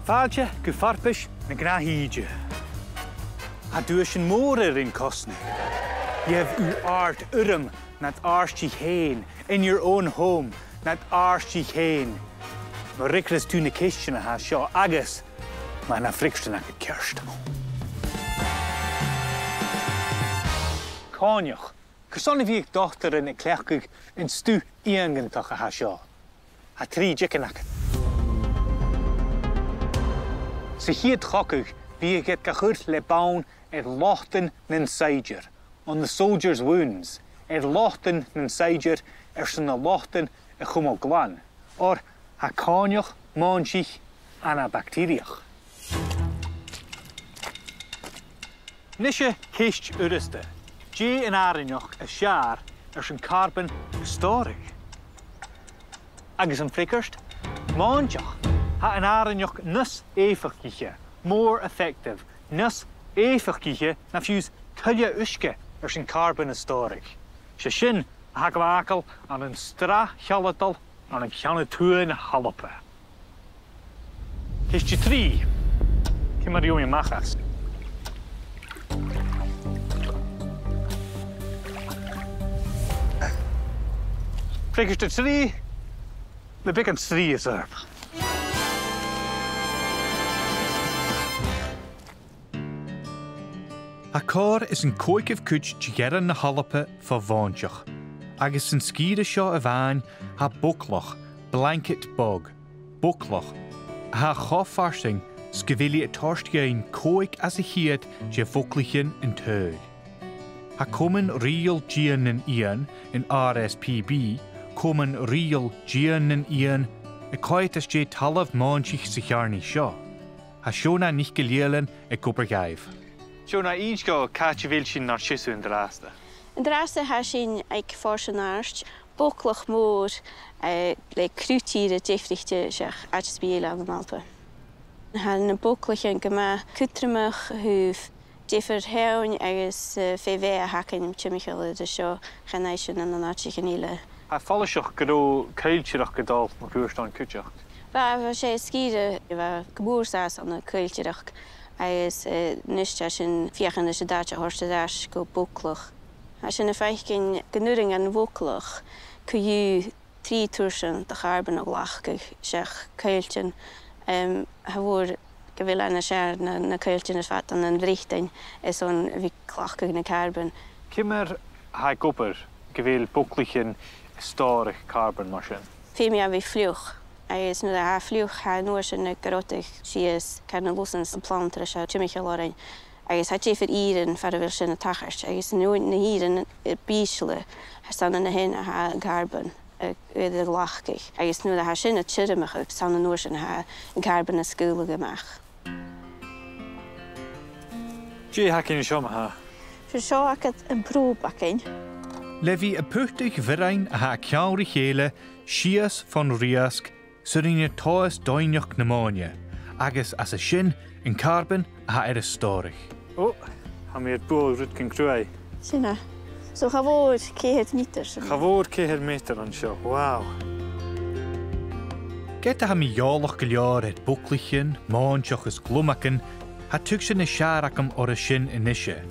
Fáilte go farpais na gnathíide. A dúis an mór in cosna. Yev u art urim nat h-eòin in your own home nat h-eòin. Maar rikris tú na kistjana ha seo agus maar na frikstana go kerst. Cáneach, cosonna bhí ag dochtar in cleachcuig in stú íangantach a ha seo. Ha trí jicanach. Sa hiad chocuig bhí ag ga chuirt le bán lochtan nin saidir, on the soldier's wounds, lochtan nin saidir san na lochtan a chumol glan, or ha cáneach, mánsich, ana bacteriach. Nishe céist uriste, G in áireanach a sear san carbon stórig. Agus an frickerst, mánsach, ha an áireanach nus éfachgiche, more effective, nus éfachgiche na fiús tuile uisce sin carbon stórig. Se sin a ha glácail an an stra chealatal an an cheanna tuain halapa. Céiste trí, cimar iúin machas. Frickerste trí, le bic an trí is erb. A cór is an cóicimh cuid gearan na halapa fa bhainteach, agus an scíre seo a bhain ha buclach, blanket bog, buclach, ha chofarsing scavilli a torstgein cóic as a chiad je voclichin in teug. Ha common real gian in ian in RSPB, common real gian in ian, a coit as je talav mánsich sa chearní seo. Ha siona nicht gelielen a gobergaif. Siona íns go cáte sin nar siú in drásta. In drásta ha sin ag fórsanárt, buclach mór le cruútíre défrichte seach SpeakGaelic an Alba. Ha na buclachin go ma cutramach húf differ h-eòin agus fé a hacan MhicAoidh seo chanéisisin an náitichaníile. Ha folliseach go cailteach go dal na cuairstein cúteach. Ba sé scíre bheith gomúrsás an na cailteach agus niste sin fiochan is a dáte horsta dáis go buclach. Ha sin na feiccinn gnuring an buclach cuú trí túrsan de carbon a glachcaig seach cailtein ha bhór go bhfuil ana sear na cailtein is fat an an bhríchtain is an bhí clachcaig na carbon. Cimar ha gopur go bhfuil buclichin stórig carbon mar sin? Féimi a bhí fliuch. Agus nu ha fliuch ha nuair sin na garotig sias carna lusan sa plantar a se MhicAoidh. Agus ha tífir írin fer a bhfuil sin na tachart. Agus nuair na írin bísle ha sanna na hin a ha carbon a glachcaig. Agus nu ha sin a tírimach ag sanna nuair sin ha carbon a scúla goach. Dé hacinn seo ha? Für seo acad an brúb acinn. Levi a puchtig virain a ha ceári chéile sias von riasc surinne toas doineach pneumonia, agus as a sin in carbon a ha a stórig. Oh, ha mi búl rutcin cruai. Sinna. So cha bhór 100 mítar. Cha bhór 100 mítar an seo, wow. Get a ha mi jálach go leor het buclichin, máinteach is glumacin, ha tug sin na searacham or a sin inishe.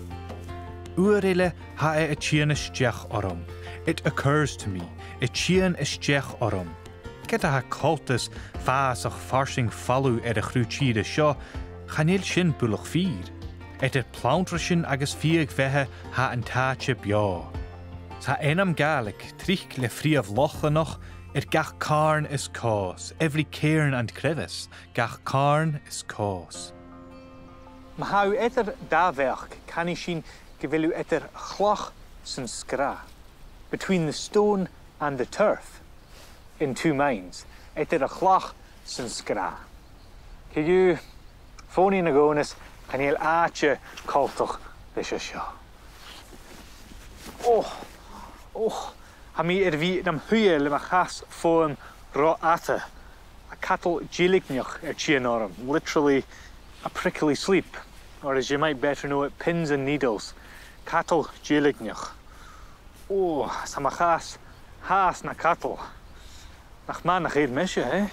Uarile ha a tían is steach orum. It occurs to me, a tían is steach orum. Get a ha cultus fásach farsing falú a chrútíide seo, chanéil sin bulach fír. Et plantra sin agus fiag bheitthe ha an táte beá. Sa enam Gaelic trich le fríomh lochanach, gach carn is cás. Every cairn and crevice, gach carn is cás. Ma hau etter daveach can I sin go bhfuilú etter chlach san scra. Between the stone and the turf, in two minds, etter a chlach san scra. Ciú fóní na gónas can íl áte cultach leis seo. Ha mi bhí nam thuile le chas fóim rá ata. A cattle Gàidhlig tían orm, literally a prickly sleep, or as you might better know it, pins and needles. Cattle Gàidhlig. Sa ma chas na cattle. Nach man nach éad meise,